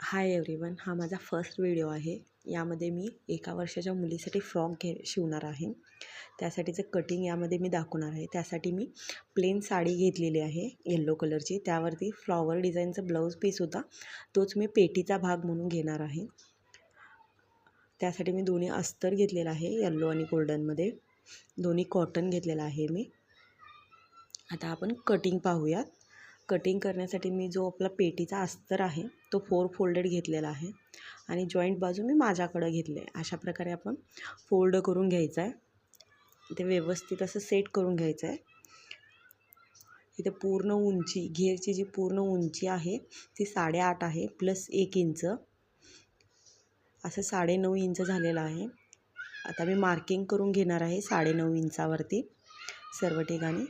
Hi everyone, हा माझा first video आहे. यामध्ये मी 1 वर्षाच्या मुलीसाठी फ्रॉक शिवणार आहे. त्यासाठीचं कटिंग यामध्ये मी दाखवणार आहे. त्यासाठी मी प्लेन साडी घेतलेली आहे येल्लो कलरची. त्यावरती फ्लॉवर डिझाईनचं ब्लाऊज पीस होता, तोच मी पेटीचा भाग म्हणून घेणार आहे. त्यासाठी मी दोन्ही अस्तर घेतलेला आहे, येल्लो आणि गोल्डनमध्ये. दोन्ही कॉटन घेतलेला आहे मी. आता आपण कटिंग पाहूयात. कटिंग करण्यासाठी मी जो आपला पेटीचा अस्तर आहे तो 4 फोल्डेड घेतलेला आहे आणि जॉईंट बाजू मी माझ्याकडं घेतले आहे. अशा प्रकारे आपण फोल्ड करून घ्यायचं आहे. ते व्यवस्थित असं सेट करून घ्यायचं आहे. इथे पूर्ण उंची, घेरची जी पूर्ण उंची आहे ती 8.5 आहे प्लस 1 इंच, असं 9.5 इंच झालेलं आहे. आता मी मार्किंग करून घेणार आहे 9.5 इंचावरती सर्व ठिकाणी.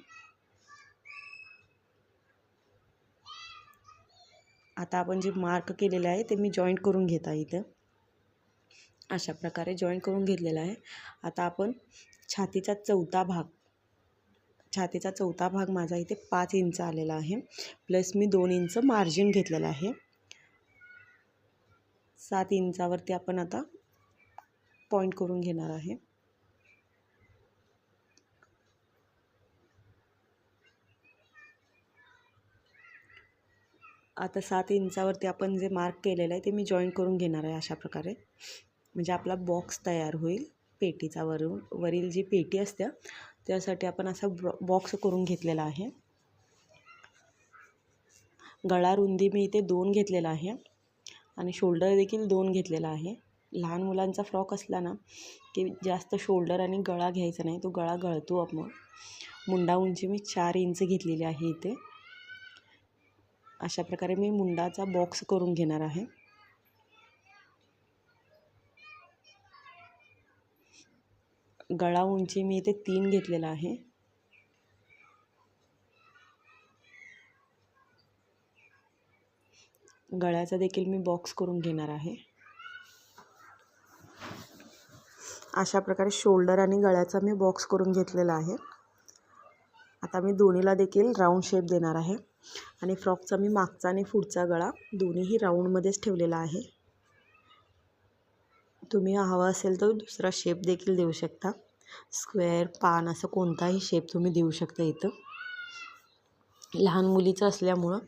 आता आपण जे मार्क केलेलं आहे ते मी जॉईंट करून घेत आहे. इथं अशा प्रकारे जॉईंट करून घेतलेला आहे. आता आपण छातीचा चौथा भाग माझा इथे 5 इंच आलेला आहे, प्लस मी 2 इंच मार्जिन घेतलेलं आहे. 7 इंचावरती आपण आता पॉईंट करून घेणार आहे. आता 7 इंचावरती आपण जे मार्क केलेलं आहे ते मी जॉईंट करून घेणार आहे अशा प्रकारे. म्हणजे आपला बॉक्स तयार होईल पेटीचा. वरील जी पेटी असते त्यासाठी आपण असा बॉक्स करून घेतलेला आहे. गळा रुंदी मी इथे 2 घेतलेला आहे आणि शोल्डर देखील 2 घेतलेला आहे. लहान मुलांचा फ्रॉक असला ना की जास्त शोल्डर आणि गळा घ्यायचा नाही, तो गळा गळतो आपण. मुंडा उंची मी 4 इंच घेतलेली आहे इथे. अशा प्रकारे मी मुंडाचा बॉक्स करून घेणार आहे. गळा उंची मी इथे 3 घेतलेला आहे. गळ्याचा देखील मी बॉक्स करून घेणार आहे. अशा प्रकारे शोल्डर आणि गळ्याचा मी बॉक्स करून घेतलेला आहे. आता मी दोन्हीला देखील राऊंड शेप देणार आहे आणि फ्रॉकचा मी मागचा आणि पुढचा गळा दोन्हीही राऊंडमध्येच ठेवलेला आहे. तुम्ही हवा असेल तर दुसरा शेप देखील देऊ शकता. स्क्वेअर, पान असं कोणताही शेप तुम्ही देऊ शकता. इथं लहान मुलीचं असल्यामुळं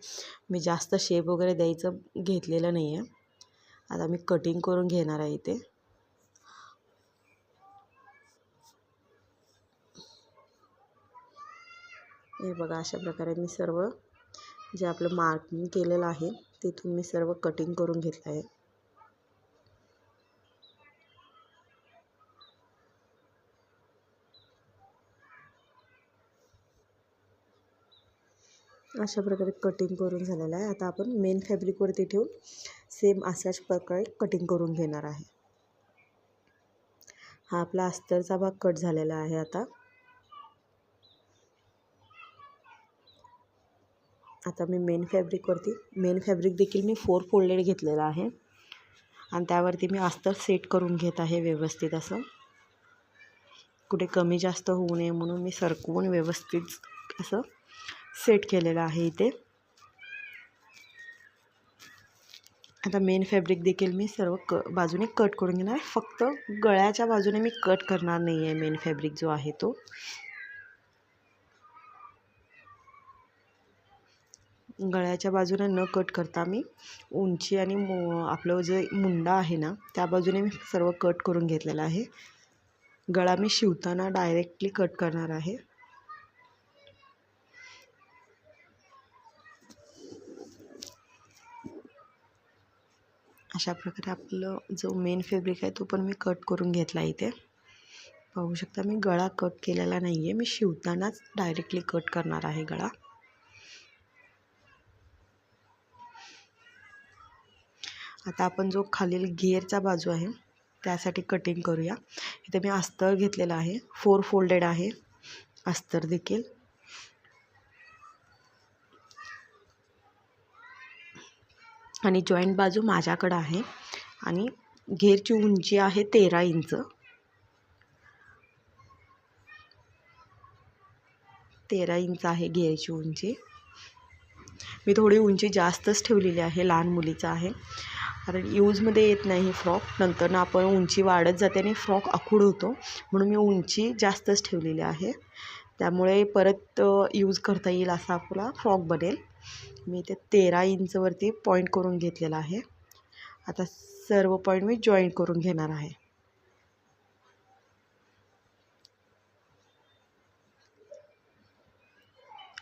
मी जास्त शेप वगैरे द्यायचं घेतलेलं नाही आहे. आता मी कटिंग करून घेणार आहे इथे. हे बघा, अशा प्रकारे मी सर्व जे आपलं मार्किंग केलेलं आहे तिथून मी सर्व कटिंग करून घेतलं आहे. अशा प्रकारे कटिंग करून झालेलं आहे. आता आपण मेन फॅब्रिकवरती ठेवून सेम अशाच प्रकारे कटिंग करून घेणार आहे. हा आपला अस्तरचा भाग कट झालेला आहे. आता मी मेन फॅब्रिक देखील मी 4 फोल्डेड घेतलेला आहे आणि त्यावरती मी अस्तर सेट करून घेत आहे व्यवस्थित. असं कुठे कमी जास्त होऊ नये म्हणून मी सरकवून व्यवस्थित असं सेट केलेलं आहे इथे. आता मेन फॅब्रिक देखील मी सर्व बाजूने कट करून घेणार. फक्त गळ्याच्या बाजूने मी कट करणार नाही आहे. मेन फॅब्रिक जो आहे तो गळ्याच्या बाजूने न कट करता मी उंची आणि आपलं जे मुंडा आहे ना त्या बाजूने मी सर्व कट करून घेतलेला आहे. गळा मी शिवताना डायरेक्टली कट करणार आहे. अशा प्रकारे आपलं जो मेन फॅब्रिक आहे तो पण मी कट करून घेतला. इथे पाहू शकता मी गळा कट केलेला नाही आहे. मी शिवतानाच डायरेक्टली कट करणार आहे गळा. आता आपण जो खालील घेरचा बाजू आहे त्यासाठी कटिंग करूया. इथे मी अस्तर घेतलेलं आहे, 4 फोल्डेड आहे अस्तर देखील. आणि जॉईंट बाजू माझ्याकडं आहे आणि घेरची उंची आहे 13 इंच. 13 इंच आहे घेरची उंची. मी थोडी उंची जास्तच ठेवलेली आहे, लहान मुलीचं आहे. कारण यूजमध्ये येत नाही फ्रॉक, नंतर ना आपण उंची वाढत जाते आणि फ्रॉक आखूड होतो, म्हणून मी उंची जास्तच ठेवलेली आहे. त्यामुळे परत यूज करता येईल असा आपला फ्रॉक बनेल. मी ते 13 इंचवरती पॉईंट करून घेतलेला आहे. आता सर्व पॉईंट मी जॉईंट करून घेणार आहे.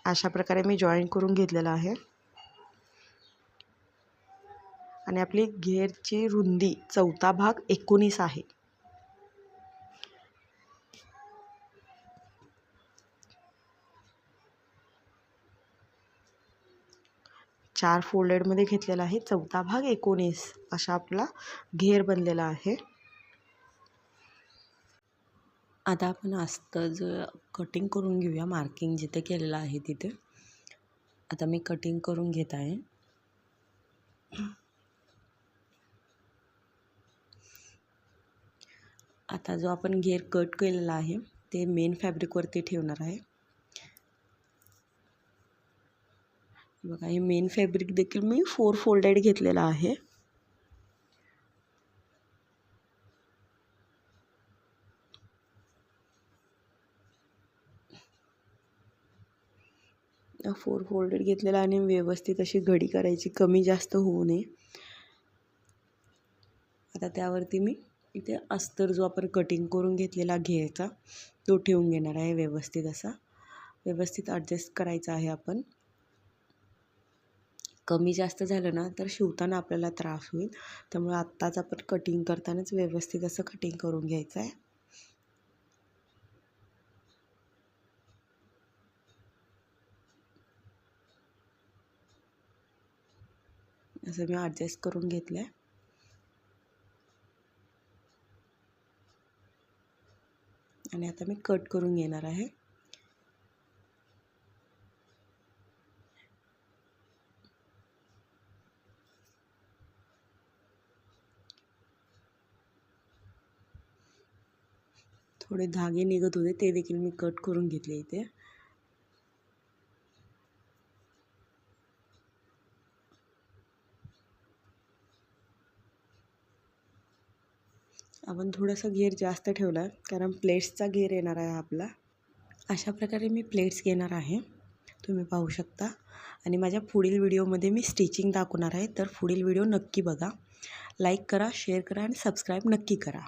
अशा प्रकारे मी जॉईन करून घेतलेला आहे. आणि आपली घेरची रुंदी चौथा भाग 19 आहे. चार फोल्डेडमध्ये घेतलेला आहे. चौथा भाग 19 असा आपला घेर बनलेला आहे. आता आपण अस्तर कटिंग करून घेऊया. मार्किंग जिथे केलेलं आहे तिथे आता मी कटिंग करून घेत आहे. आता जो आपण घेर कट केलेला आहे ते मेन फॅब्रिकवरती ठेवणार आहे. बघा, हे मेन फॅब्रिक देखील मी 4 फोल्डेड घेतलेला आहे. फोर फोल्डेड घेतलेला आणि व्यवस्थित अशी घडी करायची, कमी जास्त होऊ नये. आता त्यावरती मी इथे अस्तर जो आपण कटिंग करून घेतलेला घेरचा तो ठेवून घेणार आहे. व्यवस्थित ॲडजस्ट करायचा आहे. आपण कमी जास्त झालं ना तर शिवताना आपल्याला त्रास होईल, त्यामुळे आत्ताच आपण कटिंग करतानाच व्यवस्थित असं कटिंग करून घ्यायचं आहे. असं मी ॲडजस्ट करून घेतलं आहे. आणि आता मी कट करून घेणार आहे. थोडे धागे निघत होते ते देखील मी कट करून घेतले इथे. आपण थोडासा घेर जास्त ठेवला कारण प्लेट्सचा घेर येणार आहे आपला. अशा प्रकारे मी प्लेट्स घेणार आहे, तुम्ही पाहू शकता. आणि माझ्या पुढील व्हिडिओमध्ये मी स्टिचिंग दाखवणार आहे, तर पुढील व्हिडिओ नक्की बघा. लाईक करा, शेअर करा आणि सबस्क्राईब नक्की करा.